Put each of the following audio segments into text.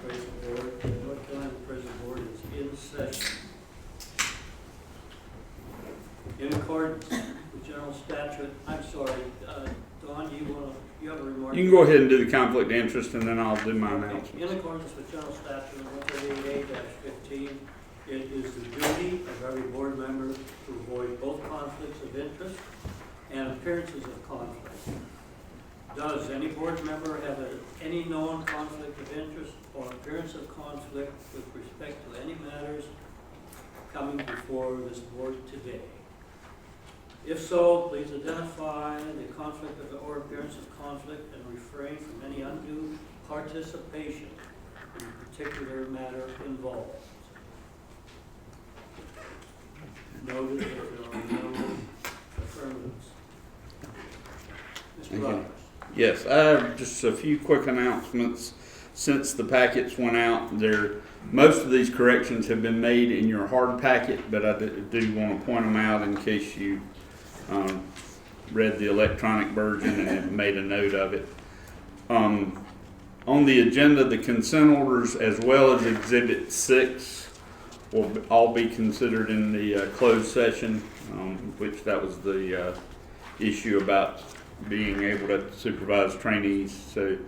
Praise the Lord. The North Carolina Prison Board is in session. In accordance with general statute, I'm sorry, Don, you have a remark? You can go ahead and do the conflict of interest, and then I'll do my In announcements. accordance with general statute 138A-15, it is the duty of every board member to avoid both conflicts of interest and appearances of conflict. Does any board member have any known conflict of interest or appearance of conflict with respect to any matters coming before this board today? If so, please identify the conflict or appearance of conflict and refrain from any undue participation in the particular matter involved. Noted that there are no affirmatives. Mr. Rogers. Yes, I have just a few quick announcements. Since the packets went out, most of these corrections have been made in your hard packet, but I do want to point them out in case you read the electronic version and have made a note of it. On the agenda, the consent orders as well as Exhibit 6 will all be considered in the closed session, which that was the issue about being able to supervise trainees. So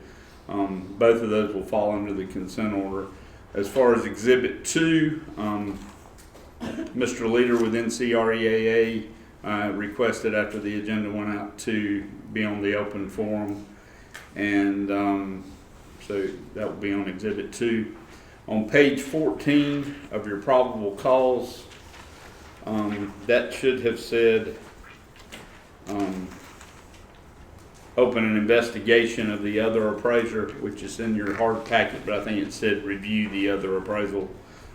both of those will fall under the consent order. As far as Exhibit 2, Mr. Leader with NCREAA requested after the agenda went out to be on the open forum, and so that will be on Exhibit 2. On page 14 of your probable cause, that should have said open an investigation of the other appraiser, which is in your hard packet, but I think it said review the other appraisal.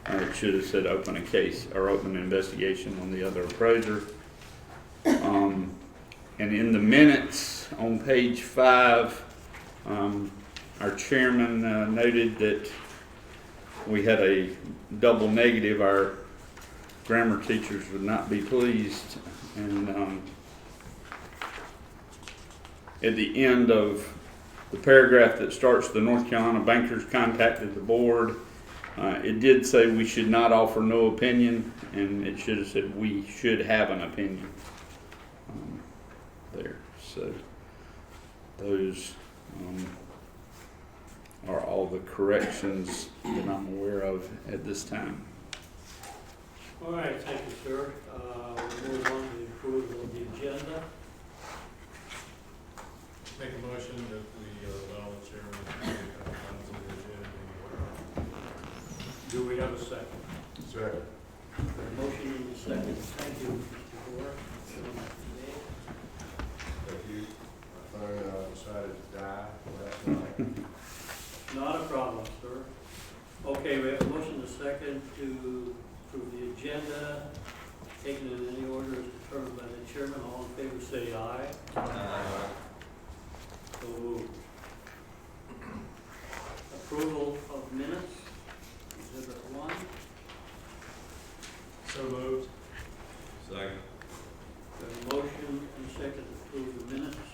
It should have said open a case or open an investigation on the other appraiser. And in the minutes on page 5, our chairman noted that we had a double negative. Our grammar teachers would not be pleased, and at the end of the paragraph that starts, the North Carolina bankers contacted the board. It did say we should not offer no opinion, and it should have said we should have an opinion there. So those are all the corrections that I'm aware of at this time. All right, thank you, sir. We'll move on to the approval of the agenda. Make a motion that we allow the chairman to take items on the agenda. Do we have a second? Second. A motion and a second. Thank you, Mr. Gore. Thank you. My phone decided to die last night. Not a problem, sir. Okay, we have a motion and a second to approve the agenda, taken in any order as determined by the chairman. All in favor say aye. Aye. So moved. Approval of minutes, Exhibit 1. So moved. Second. We have a motion and a second to approve the minutes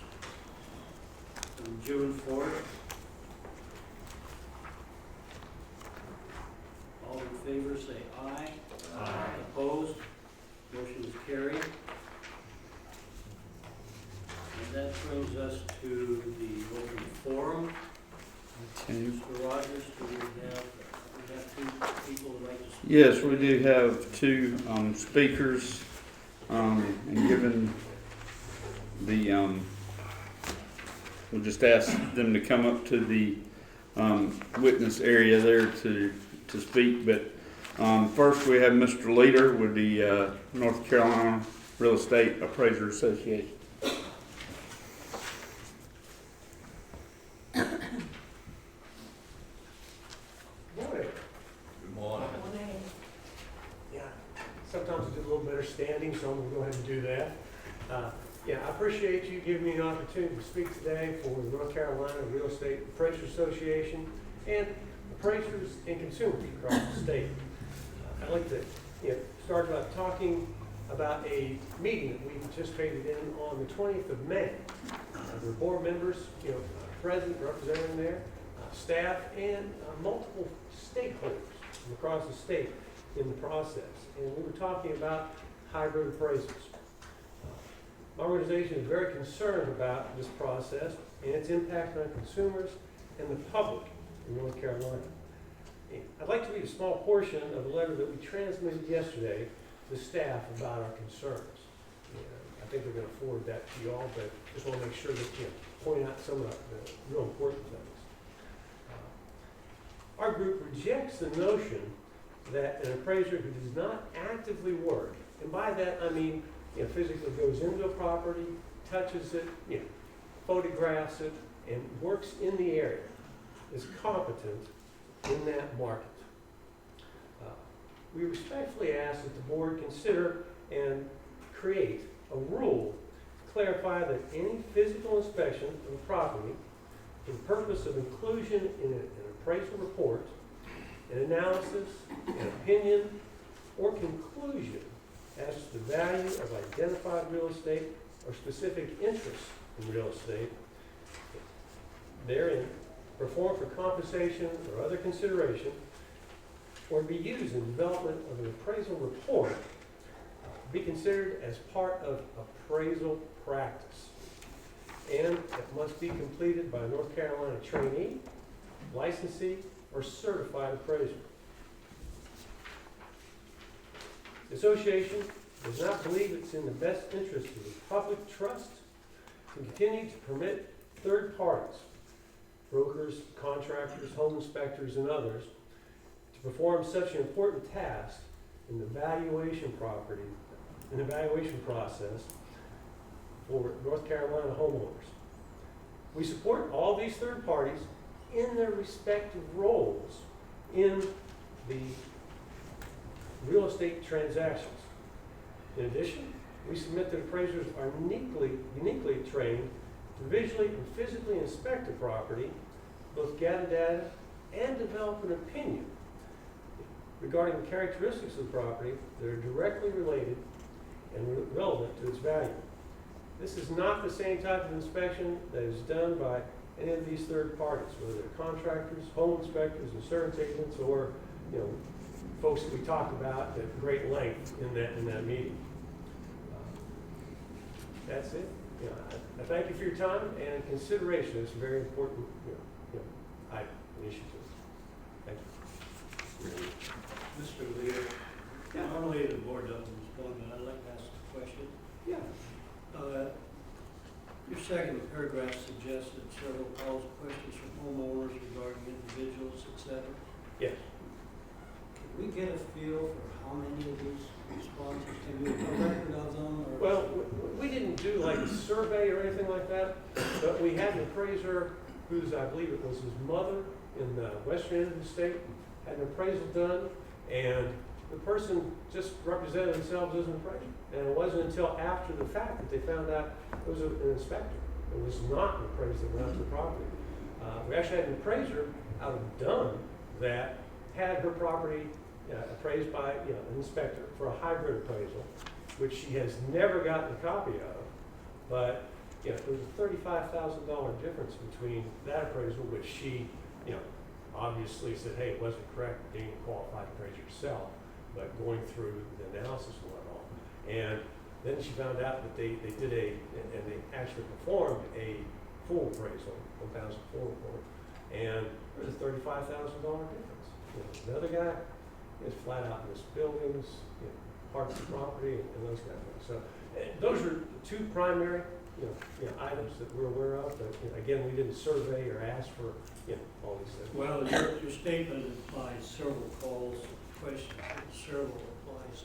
from June 4th. All in favor say aye. Aye. Opposed? Motion is carried. And that brings us to the open forum. Okay. Mr. Rogers, do we have two people who would like to speak? Yes, we do have two speakers, and given the, we'll just ask them to come up to the witness area there to speak. But first we have Mr. Leader with the North Carolina Real Estate Appraiser Association. Sometimes it's a little better standing, so I'm going to go ahead and do that. I appreciate you giving me an opportunity to speak today for the North Carolina Real Estate Appraiser Association and appraisers and consumers across the state. I'd like to start by talking about a meeting that we participated in on the 20th of May. There were board members, present, representing there, staff, and multiple stakeholders from across the state in the process. And we were talking about hybrid appraisals. My organization is very concerned about this process and its impact on consumers and the public in North Carolina. I'd like to read a small portion of a letter that we transmitted yesterday to staff about our concerns. I think we're going to forward that to you all, but just want to make sure that point out some of the real important things. Our group rejects the notion that an appraiser who does not actively work, and by that I mean physically goes into a property, touches it, photographs it, and works in the area, is competent in that market. We respectfully ask that the board consider and create a rule to clarify that any physical inspection of a property for the purpose of inclusion in an appraisal report, an analysis, an opinion, or conclusion as to the value of identified real estate or specific interests in real estate, therein performed for compensation or other consideration, or be used in development of an appraisal report, be considered as part of appraisal practice. And it must be completed by a North Carolina trainee, licensee, or certified appraiser. The association does not believe it's in the best interest of the public trust to continue to permit third parties, brokers, contractors, home inspectors, and others, to perform such an important task in the valuation process for North Carolina homeowners. We support all these third parties in their respective roles in the real estate transactions. In addition, we submit that appraisers are uniquely trained to visually and physically inspect a property, both gather data and develop an opinion regarding the characteristics of the property that are directly related and relevant to its value. This is not the same type of inspection that is done by any of these third parties, whether they're contractors, home inspectors, insurance agents, or folks that we talked about at great length in that meeting. That's it. I thank you for your time and consideration. It's a very important item, initiative. Thank you. Mr. Leader, normally the board doesn't respond, but I'd like to ask a question. Yeah. Your second paragraph suggests that several calls, questions from homeowners regarding individuals, etc. Yes. Can we get a feel for how many of these responses? Can you have a record of them? Or? Well, we didn't do like a survey or anything like that, but we had an appraiser whose, I believe it was his mother in the western end of the state, had an appraisal done, and the person just represented themselves as an appraiser. And it wasn't until after the fact that they found out it was an inspector. It was not an appraiser that went out to the property. We actually had an appraiser out of Dunn that had her property appraised by an inspector for a hybrid appraisal, which she has never gotten a copy of. But there was a $35,000 difference between that appraisal, which she obviously said, hey, it wasn't correct, being a qualified appraiser herself, but going through the analysis and whatnot. And then she found out that they did and they actually performed a full appraisal, 1,000 full report, and there was a $35,000 difference. The other guy is flat out missed buildings, parts of the property, and those kind of things. So those are the two primary items that we're aware of, but again, we didn't survey or ask for all these things. Well, your statement implies several calls, questions, several applies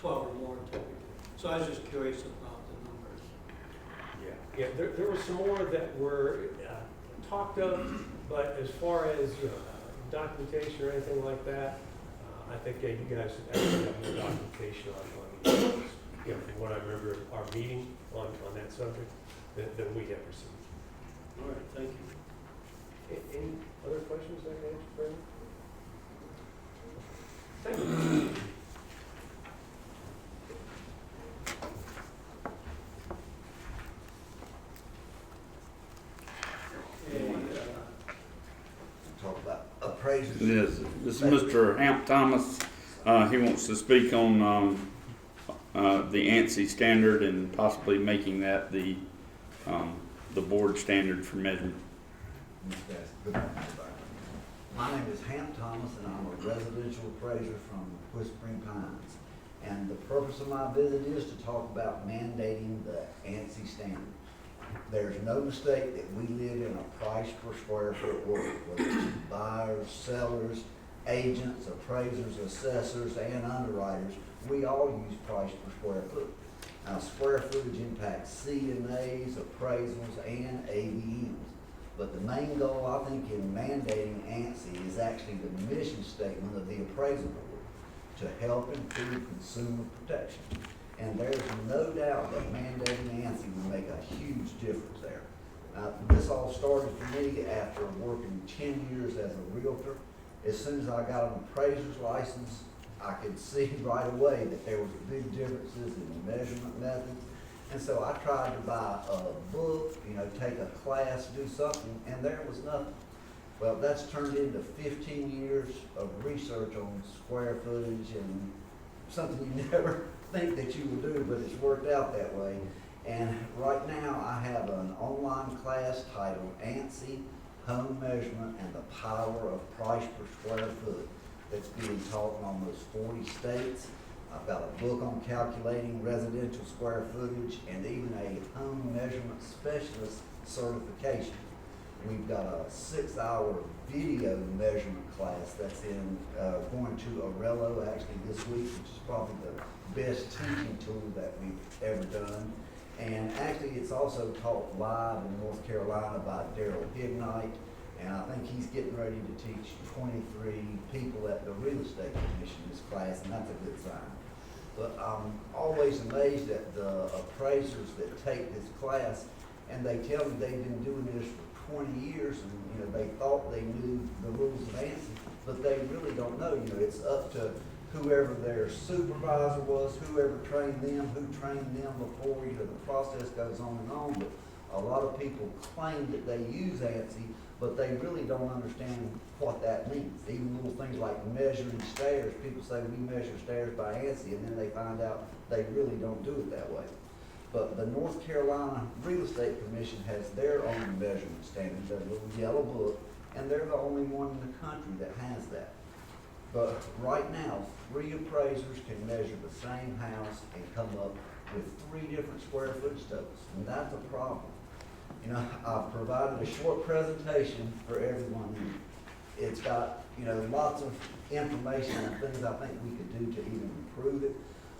12 or more typically. So I was just curious about the numbers. Yeah, there were some more that were talked of, but as far as documentation or anything like that, I think you guys actually have more documentation on from what I remember our meeting on that subject than we have received. All right, thank you. Any other questions I can answer, Brandon? Thank you. appraisers. Yes, this is Mr. Hamp Thomas. He wants to speak on the ANSI standard and possibly making that the board standard for measurement. Yes, good morning, everybody. My name is Hamp Thomas, and I'm a residential appraiser from Whispering Pines. And the purpose of my visit is to talk about mandating the ANSI standard. There's no mistake that we live in a price per square foot world, whether it's buyers, sellers, agents, appraisers, assessors, and underwriters. We all use price per square foot. Now, square footage impacts C&As, appraisals, and AVMs. But the main goal, I think, in mandating ANSI is actually the mission statement of the appraisal board, to help improve consumer protection. And there's no doubt that mandating ANSI will make a huge difference there. Now, this all started for me after working 10 years as a realtor. As soon as I got an appraiser's license, I could see right away that there was big differences in the measurement methods. And so I tried to buy a book, take a class, do something, and there was nothing. Well, that's turned into 15 years of research on square footage, and something you never think that you would do, but it's worked out that way. And right now I have an online class titled ANSI, Home Measurement and the Power of Price per Square Foot that's being taught in almost 40 states. I've got a book on calculating residential square footage and even a home measurement specialist certification. We've got a 6-hour video measurement class that's going to Arello actually this week, which is probably the best teaching tool that we've ever done. And actually it's also taught live in North Carolina by Daryl Hignite, and I think he's getting ready to teach 23 people at the Real Estate Commission this class, and that's a good sign. But I'm always amazed at the appraisers that take this class, and they tell me they've been doing this for 20 years, and they thought they knew the rules of ANSI, but they really don't know. It's up to whoever their supervisor was, whoever trained them, who trained them before. The process goes on and on. But a lot of people claim that they use ANSI, but they really don't understand what that means. Even little things like measuring stairs. People say we measure stairs by ANSI, and then they find out they really don't do it that way. But the North Carolina Real Estate Commission has their own measurement standards, their little yellow book, and they're the only one in the country that has that. But right now, 3 appraisers can measure the same house and come up with 3 different square footage totals, and that's a problem. I've provided a short presentation for everyone. It's got, lots of information and things I think we could do to even improve it.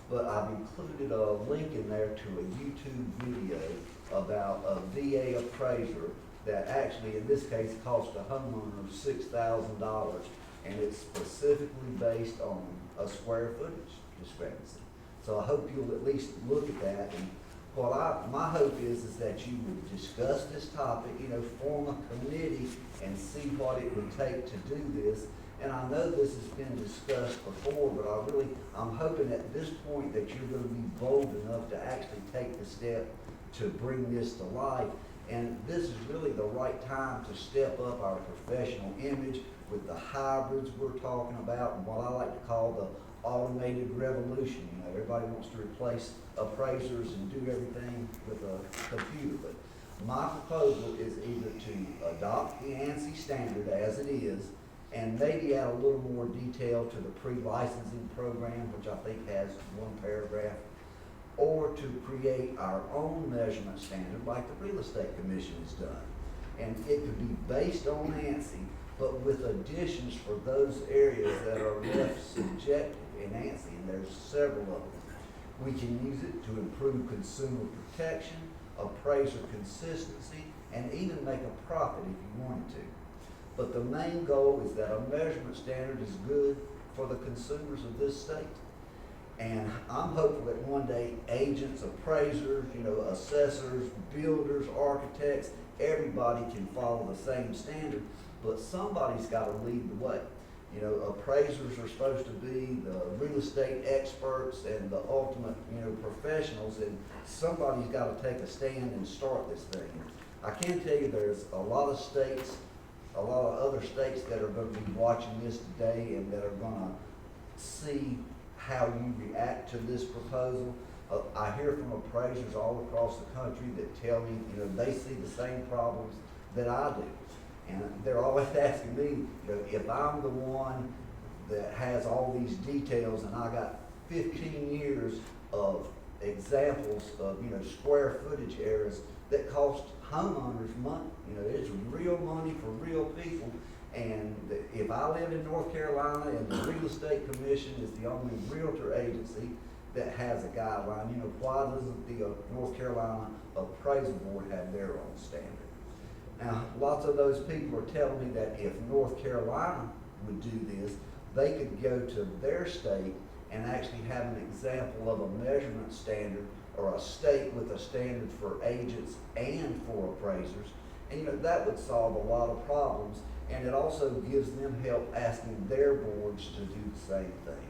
But I've included a link in there to a YouTube video about a VA appraiser that actually, in this case, cost a homeowner $6,000, and it's specifically based on a square footage discrepancy. So I hope you'll at least look at that. And my hope is that you would discuss this topic, form a committee and see what it would take to do this. And I know this has been discussed before, but I'm hoping at this point that you're going to be bold enough to actually take the step to bring this to life. And this is really the right time to step up our professional image with the hybrids we're talking about and what I like to call the automated revolution. Everybody wants to replace appraisers and do everything with a computer. But my proposal is either to adopt the ANSI standard as it is, and maybe add a little more detail to the pre-licensing program, which I think has 1 paragraph, or to create our own measurement standard like the Real Estate Commission has done. And it could be based on ANSI, but with additions for those areas that are left subjective in ANSI, and there's several of them. We can use it to improve consumer protection, appraiser consistency, and even make a profit if you wanted to. But the main goal is that a measurement standard is good for the consumers of this state. And I'm hopeful that one day agents, appraisers, assessors, builders, architects, everybody can follow the same standard, but somebody's got to lead the way. Appraisers are supposed to be the real estate experts and the ultimate, professionals, and somebody's got to take a stand and start this thing. I can tell you there's a lot of states a lot of other states that are gonna be watching this today and that are gonna see how you react to this proposal. I hear from appraisers all across the country that tell me, you know, they see the same problems that I do. And they're always asking me, you know, if I'm the one that has all these details and I got 15 years of examples of, you know, square footage errors that cost homeowners money. You know, it's real money for real people. And if I live in North Carolina and the Real Estate Commission is the only realtor agency that has a guideline, you know, why doesn't the North Carolina Appraisal Board have their own standard? Now, lots of those people are telling me that if North Carolina would do this, they could go to their state and actually have an example of a measurement standard, or a state with a standard for agents and for appraisers. And you know, that would solve a lot of problems, and it also gives them help asking their boards to do the same thing.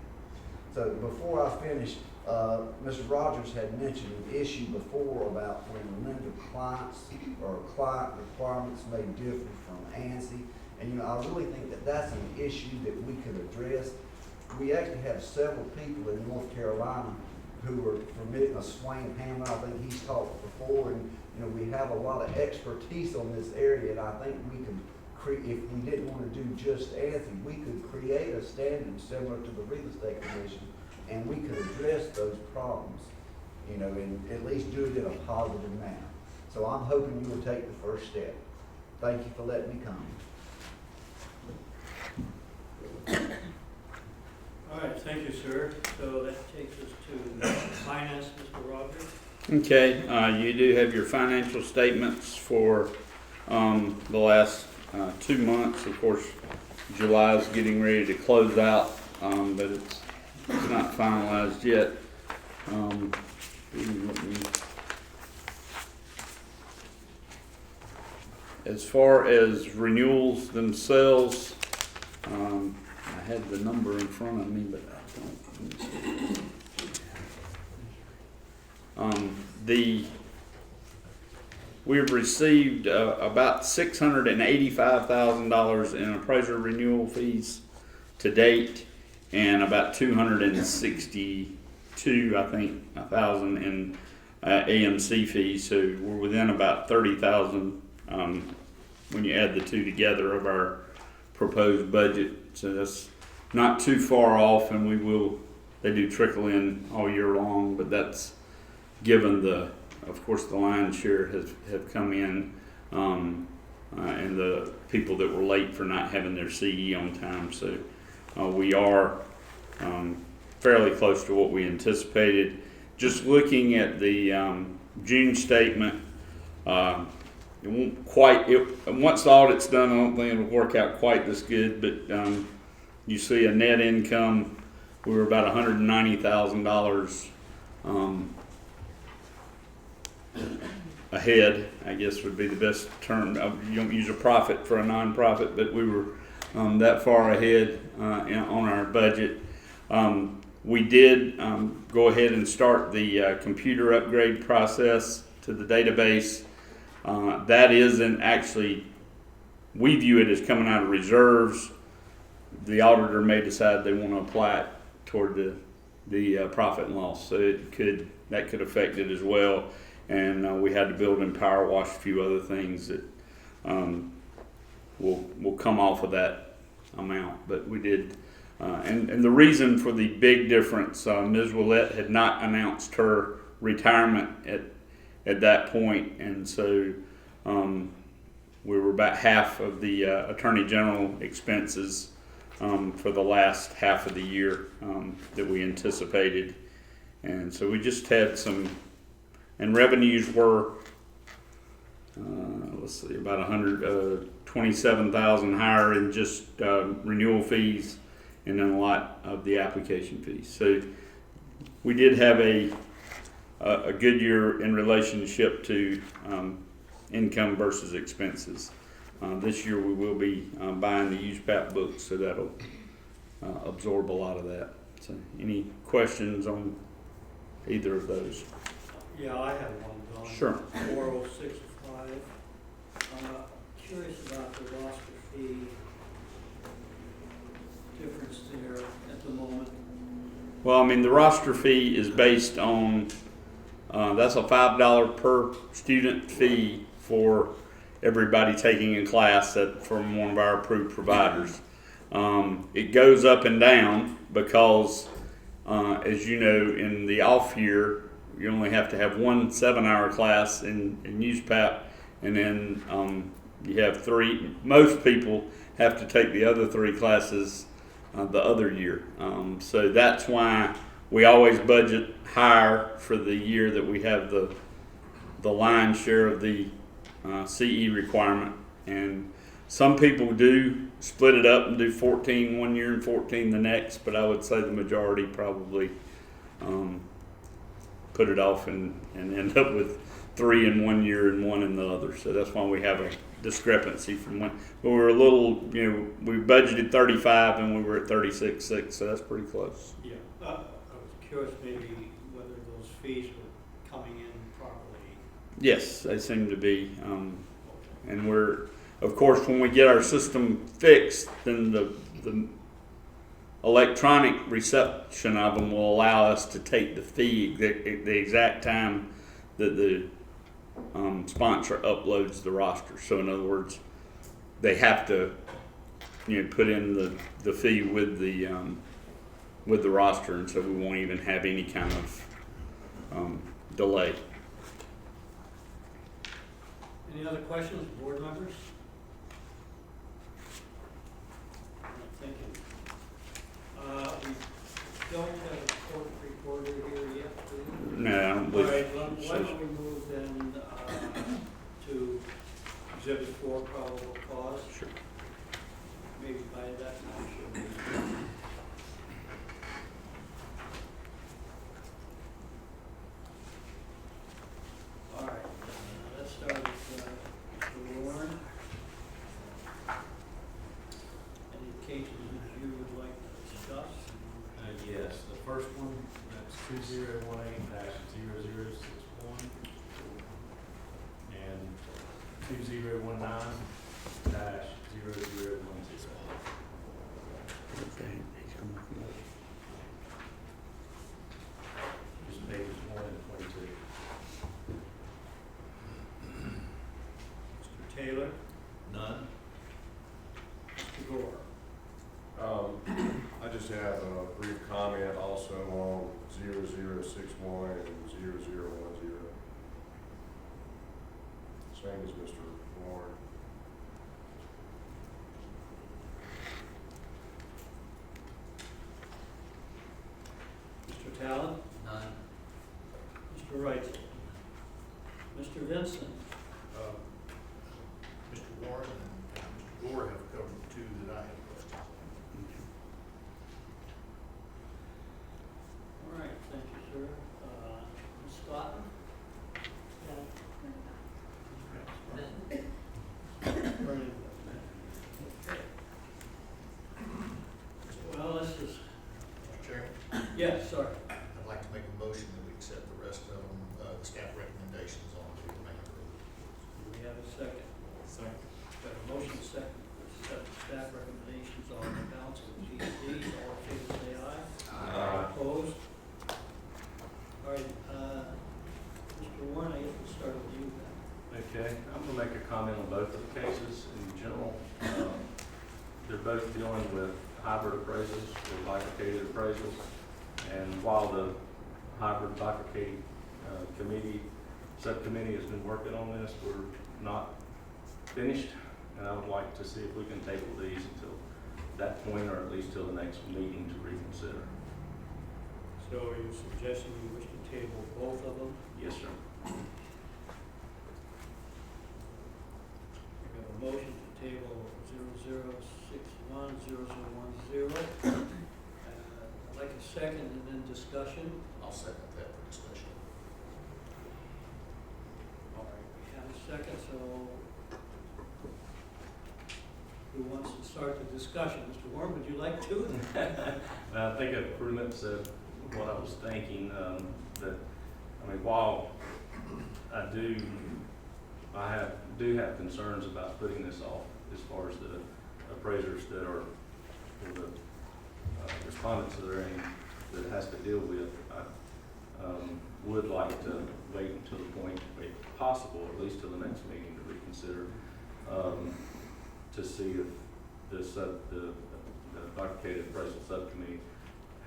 So before I finish, Mr. Rogers had mentioned an issue before about when lender clients or client requirements may differ from ANSI. And you know, I really think that that's an issue that we could address. We actually have several people in North Carolina who are familiar. Swain Hammond, I think he's talked before, and you know, we have a lot of expertise on this area, and I think we could if we didn't want to do just ANSI, we could create a standard similar to the Real Estate Commission, and we could address those problems, you know, and at least do it in a positive manner. So I'm hoping you will take the first step. Thank you for letting me come. All right, thank you, sir. So that takes us to finance, Mr. Rogers. Okay, you do have your financial statements for the last 2 months. Of course, July is getting ready to close out, but it's not finalized yet. As far as renewals themselves, I had the number in front of me, but I don't. We've received about $685,000 in appraiser renewal fees to date, and about $262,000, I think, in AMC fees. So we're within about $30,000 when you add the two together of our proposed budget. So that's not too far off, and they do trickle in all year long, but that's given of course, the lion's share have come in, and the people that were late for not having their CE on time. So we are fairly close to what we anticipated. Just looking at the June statement, it won't quite. Once the audit's done, I don't think it'll work out quite this good. But you see a net income, we were about $190,000 ahead, I guess would be the best term. You don't use a profit for a nonprofit, but we were that far ahead on our budget. We did go ahead and start the computer upgrade process to the database. That isn't actually, we view it as coming out of reserves. The auditor may decide they want to apply it toward the profit and loss, so that could affect it as well. And we had to build and power wash a few other things that will come off of that amount. But we did, and the reason for the big difference, Ms. Willette had not announced her retirement at that point, and so we were about half of the Attorney General expenses for the last half of the year that we anticipated. And so we just had some. And revenues were, about 127,000 higher in just renewal fees, and then a lot of the application fees. So we did have a good year in relationship to income versus expenses. This year we will be buying the USPAP books, so that'll absorb a lot of that. So any questions on either of those? Yeah, I have one, Don. Sure. 4065. Curious about the roster the difference there at the moment? Well, I mean, the roster fee is based on, that's a $5 per student fee for everybody taking a class from one of our approved providers. It goes up and down because, as you know, in the off year, you only have to have one 7-hour class in USPAP, and then you have 3. Most people have to take the other 3 classes the other year. So that's why we always budget higher for the year that we have the lion's share of the CE requirement. And some people do split it up and do 14 one year and 14 the next, but I would say the majority probably put it off and end up with 3 in one year and 1 in the other. So that's why we have a discrepancy from when we were a little, we budgeted 35 and we were at 36.6, so that's pretty close. Yeah. I was curious maybe whether those fees were coming in properly. Yes, they seem to be. And we're, of course, when we get our system fixed, then the electronic reception of them will allow us to take the fee the exact time that the sponsor uploads the roster. So in other words, they have to, put in the fee with the roster, and so we won't even have any kind of delay. Any other questions, board members? Thank you. We don't have a court reporter here yet, do we? No, I don't All believe. right, why don't we move then to Exhibit 4, probable cause? Sure. Maybe by that time should be. All right, let's start with Mr. Warren. Any cases that you would like to discuss? Yes, the first one, that's 2018-0061, and 2019-0016. Okay, he's coming up. Just pages 1 and 22. Mr. Taylor? None? Mr. Gore? I just have a brief comment also on 0061 and 0010. Same as Mr. Warren. Mr. Talon? None. Mr. Wright? Mr. Vincent? Mr. Warren and Mr. Gore have covered the 2 that I have questions on. All right, thank you, sir. Ms. Scott? Well, let's just, Mr. Chairman, yes, sorry. I'd like to make a motion that we accept the rest of them, the staff recommendations on the remainder of the reports. Do we have a second? Second. Got a motion second to accept the staff recommendations on the balance of the GED. All in favor, say aye. Aye. Opposed? All right, Mr. Warren, I guess we'll start with you then. Okay, I'm gonna make a comment on both of the cases in general. They're both dealing with hybrid appraisals or bifurcated appraisals. And while the hybrid bifurcated subcommittee has been working on this, we're not finished. And I would like to see if we can table these until that point, or at least till the next meeting to reconsider. So are you suggesting you wish to table both of them? Yes, sir. We have a motion to table 0061, 0010. I'd like a second and then discussion. I'll second that for discussion. All right, we have a second, so who wants to start the discussion? Mr. Warren, would you like to? I think I've pretty much said what I was thinking, that, while I do have concerns about putting this off as far as the appraisers that are, or the respondents that are in, that it has to deal with, I would like to wait until the point, if possible, at least till the next meeting to reconsider, to see if the bifurcated appraisal subcommittee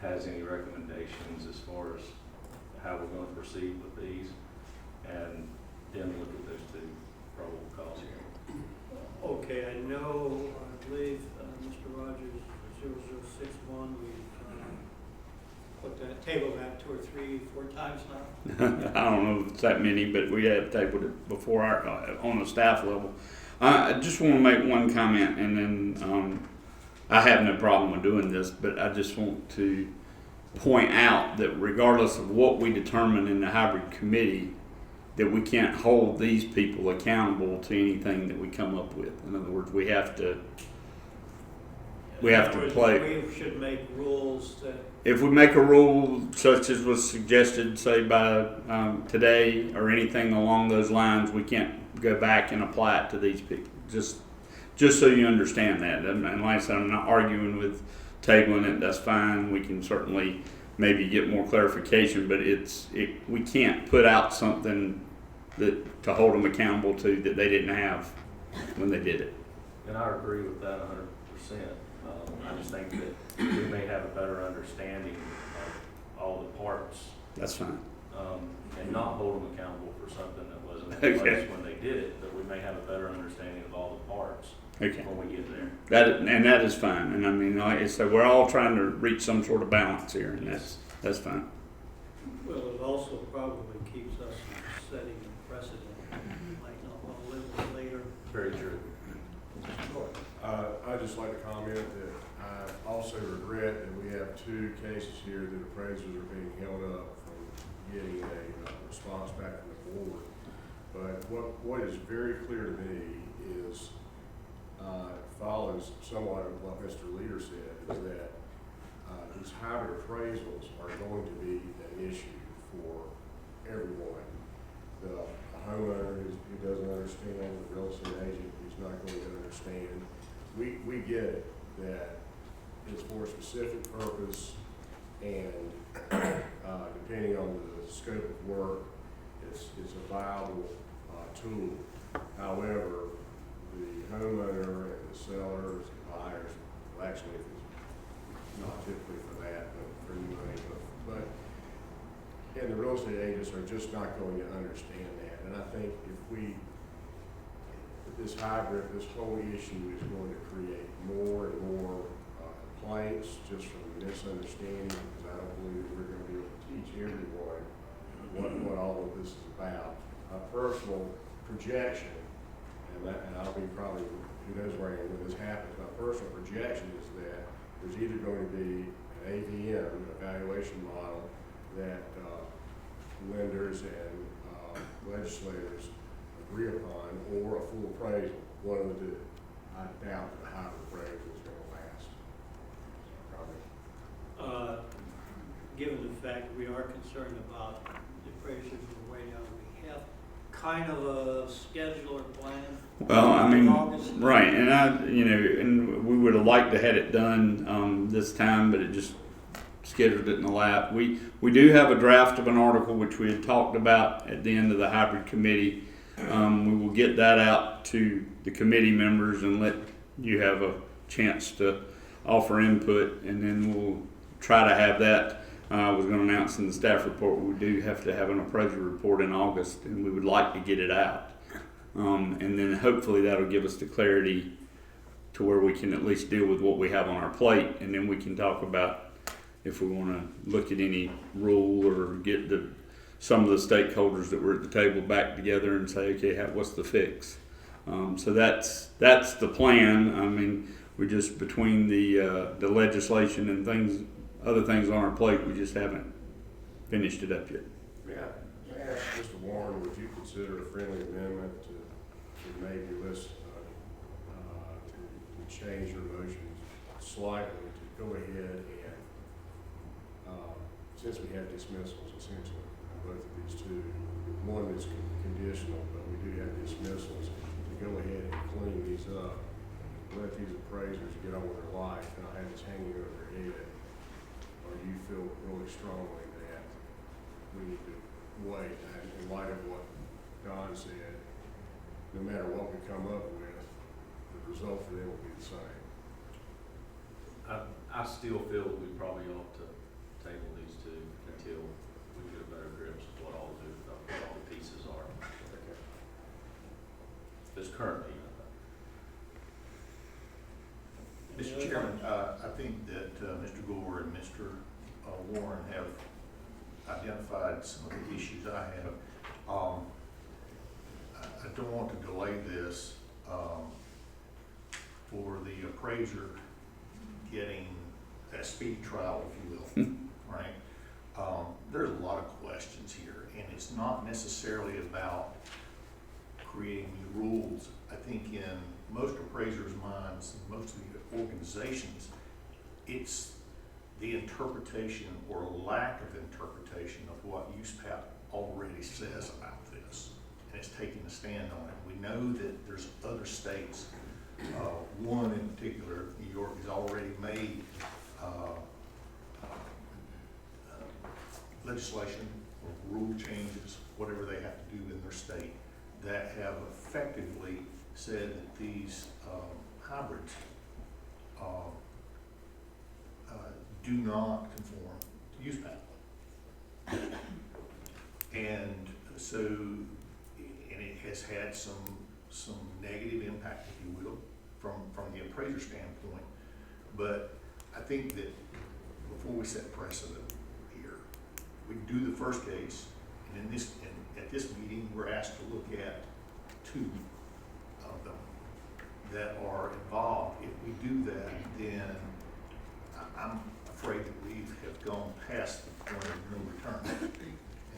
has any recommendations as far as how we're going to proceed with these, and then look at those two probable cause here. Okay, I know, I believe, Mr. Rogers, 0061, we put that, tabled that 2 or 3, 4 times now. I don't know if it's that many, but we have tabled it before on the staff level. I just want to make one comment, and then I have no problem with doing this, but I just want to point out that regardless of what we determine in the hybrid committee, that we can't hold these people accountable to anything that we come up with. In other words, we have to play. We should make rules that, If we make a rule such as was suggested, say by today, or anything along those lines, we can't go back and apply it to these people. Just so you understand that. And like I said, I'm not arguing with tabling it. That's fine. We can certainly maybe get more clarification, but we can't put out something that to hold them accountable to that they didn't have when they did it. And I agree with that 100%. I just think that we may have a better understanding of all the parts, That's fine. and not hold them accountable for something that wasn't in place when they did it, but we may have a better understanding of all the parts Okay. when we get there. That is fine. And I mean, like I said, we're all trying to reach some sort of balance here, and that's fine. well, it also probably keeps us from setting a precedent. Might not want to live with it later. Very true. I'd just like to comment that I also regret that we have 2 cases here that appraisers are being held up from getting a response back from the board. But what is very clear to me is, follows somewhat of what Mr. Leader said, is that these hybrid appraisals are going to be an issue for everyone. The homeowner who doesn't understand, the real estate agent who's not going to understand. We get it, that it's for a specific purpose, and depending on the scope of work, it's a viable tool. However, the homeowner and the sellers and buyers, well, actually, it's not typically for that, but for new money, but and the real estate agents are just not going to understand that. And I think this hybrid, this whole issue is going to create more and more complaints just from misunderstanding, because I don't believe that we're going to be able to teach everyone what all of this is about. My personal projection, and I'll be probably, who knows where I am when this happens, my personal projection is that there's either going to be an AVM, evaluation model, that lenders and legislators agree upon, or a full appraisal, one of the 2. I doubt that a hybrid appraisal is going to last. Given the fact we are concerned about the appraisers we're waiting on, we have kind of a schedule or plan. Well, I mean, August. right, and and we would have liked to had it done this time, but it just scheduled it in the lap. We do have a draft of an article which we had talked about at the end of the hybrid committee. We will get that out to the committee members and let you have a chance to offer input, and then we'll try to have that. I was going to announce in the staff report we do have to have an appraisal report in August, and we would like to get it out. And then hopefully that'll give us the clarity to where we can at least deal with what we have on our plate, and then we can talk about if we want to look at any rule or get some of the stakeholders that were at the table back together and say, okay, what's the fix? So that's the plan. I mean, we just, between the legislation and other things on our plate, we just haven't finished it up yet. May I ask Mr. Warren, would you consider a friendly amendment to maybe list, to change your motion slightly to go ahead and, since we have dismissals essentially, both of these 2, one is conditional, but we do have dismissals, to go ahead and clean these up let these appraisers get on with their life and not have this hanging over their head? Or do you feel really strongly that we need to wait, and in light of what Don said, no matter what we come up with, the result for them will be the same? I still feel that we probably ought to table these two until we get a better grip of what all the pieces are. Okay. This currently. Mr. Chairman, I think that Mr. Gore and Mr. Warren have identified some of the issues I have. I don't want to delay this for the appraiser getting a speedy trial, if you will, right? There's a lot of questions here, and it's not necessarily about creating new rules. I think in most appraisers' minds, most of the organizations, it's the interpretation or lack of interpretation of what USPAP already says about this, and it's taking a stand on it. We know that there's other states, one in particular, New York, has already made legislation or rule changes, whatever they have to do in their state, that have effectively said that these hybrids do not conform to USPAP. And so, and it has had some negative impact, if you will, from the appraiser standpoint. But I think that before we set precedent here, we do the first case, and at this meeting, we're asked to look at two of them that are involved. If we do that, then I'm afraid that we have gone past the point of no return.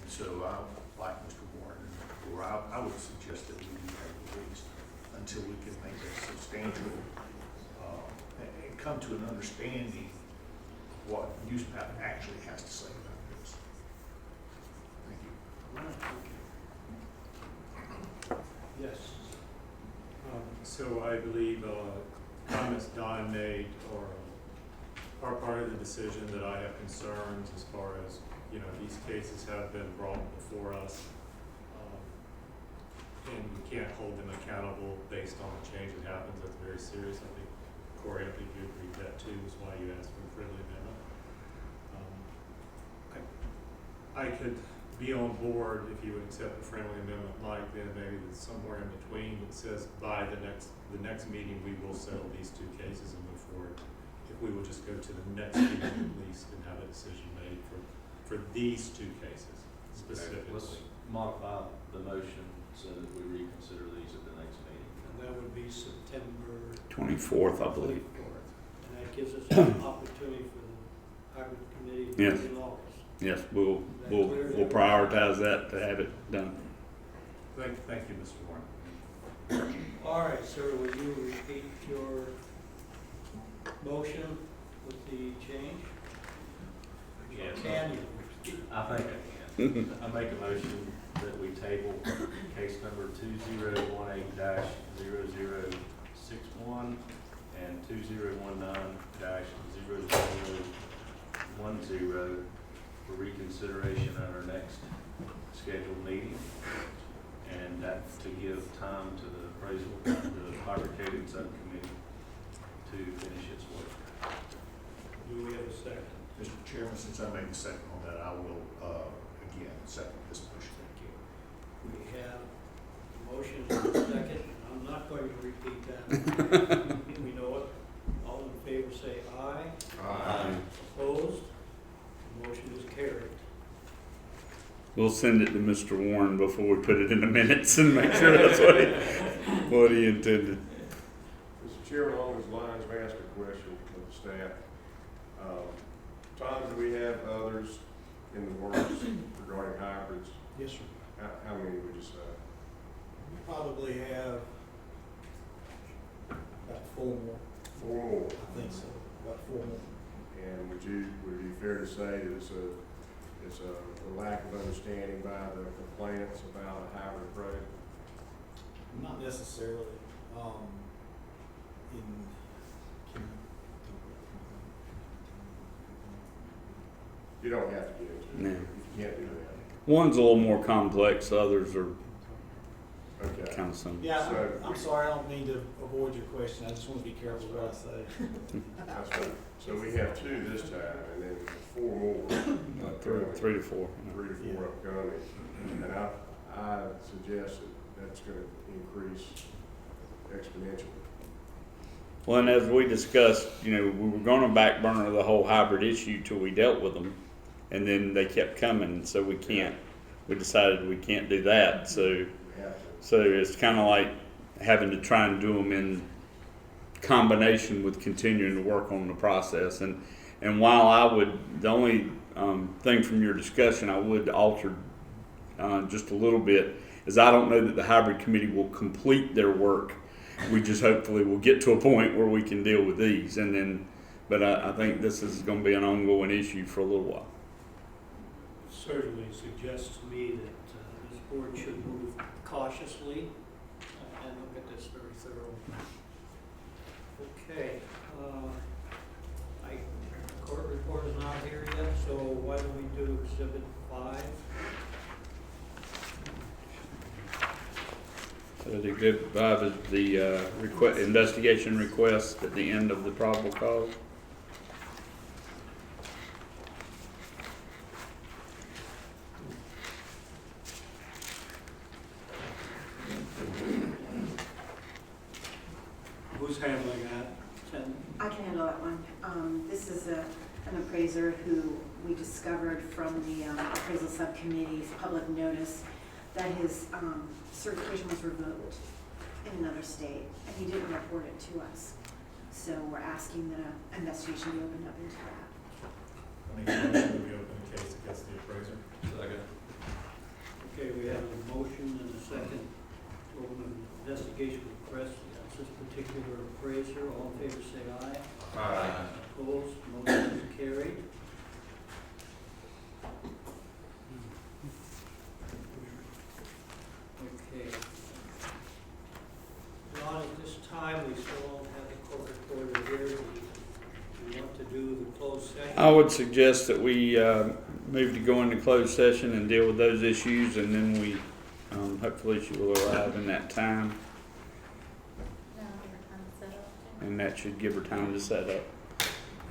And so I, like Mr. Warren, or I would suggest that we do that at least until we can make a substantial, and come to an understanding of what USPAP actually has to say about this. Thank you. Yes. So I believe comments Don made are part of the decision that I have concerns as far as, you know, these cases have been brought before us. And we can't hold them accountable based on the change that happens. That's very serious. I think, Corey, I think you agreed that too, is why you asked for the friendly amendment. I could be on board if you would accept the friendly amendment, Mike, then maybe there's somewhere in between that says by the next meeting we will settle these two cases and move forward. If we will just go to the next meeting at least and have a decision made for these two cases specifically. Let's modify the motion so that we reconsider these at the next meeting. And that would be September 24th, I believe. 24th. And that gives us an opportunity for the hybrid committee to Yes. meet in August. Yes, we'll prioritize that to have it done. Thank you, Mr. Warren. All right, sir, will you repeat your motion with the change? Yes. Can you? I think I can. I make a motion that we table case number 2018-0061 and 2019-0010 for reconsideration at our next scheduled meeting. And that to give time to the appraisal, the fabricated subcommittee to finish its work. Do we have a second? Mr. Chairman, since I made the second on that, I will, again, second this motion. We have a motion and a second. I'm not going to repeat that. We know it. All in favor say aye. Aye. Opposed? The motion is carried. We'll send it to Mr. Warren before we put it in the minutes and make sure that's what he intended. Mr. Chairman, along those lines, may I ask a question of the staff? Tom, do we have others in the works regarding hybrids? Yes, sir. How many would you say? We probably have about 4 more. 4 more. I think so, about 4 more. And would it be fair to say that it's a lack of understanding by the complainants about a hybrid appraisal? Not necessarily. In You don't have to get into it. No. You can't do that. One's a little more complex, others are Okay. kind of simple. Yeah, So- I'm sorry, I don't mean to avoid your question, I just want to be careful what I say. That's fine. So we have 2 this time, and then 4 more. Three to four. 3 to 4 upcoming. And I suggest that that's gonna increase exponentially. Well, and as we discussed, you know, we were going to back burner the whole hybrid issue till we dealt with them, and then they kept coming, so we decided we can't do that. So We have to. So it's kind of like having to try and do them in combination with continuing to work on the process. And while I would, the only thing from your discussion I would alter just a little bit is I don't know that the hybrid committee will complete their work. We just hopefully will get to a point where we can deal with these. And then, but I think this is going to be an ongoing issue for a little while. Certainly suggests to me that this board should move cautiously and look at this very thoroughly. Okay, court report is not here yet, so why don't we do exhibit 5? So the exhibit 5 is the investigation request at the end of the probable cause. Who's handling that? Ken? I can handle that one. This is an appraiser who we discovered from the appraisal subcommittee's public notice that his certification was revoked in another state, and he didn't report it to us. So we're asking that an investigation be opened up into that. I make a motion that we open the case against the appraiser. Second. Okay, we have a motion and a second to open an investigation request against this particular appraiser. All in favor say aye. Aye. Opposed, motion is carried. Okay. John, at this time, we still don't have the court reporter here. Do you want to do the closed session? I would suggest that we move to go into closed session and deal with those issues, and then we, hopefully she will arrive in that time, and that should give her time to set up.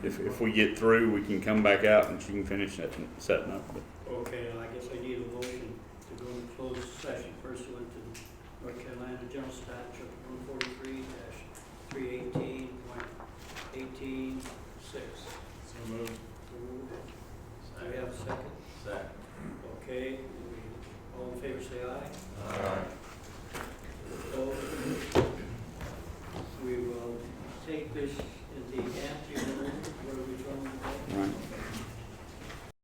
If we get through, we can come back out and she can finish setting up. But Okay, and I guess I need a motion to go into closed session pursuant to North Carolina General Statute 143-318.186. So moved. Do we have a second? Second. Okay, all in favor say aye. Aye. Opposed? We will take this in the ante room where we from today. right.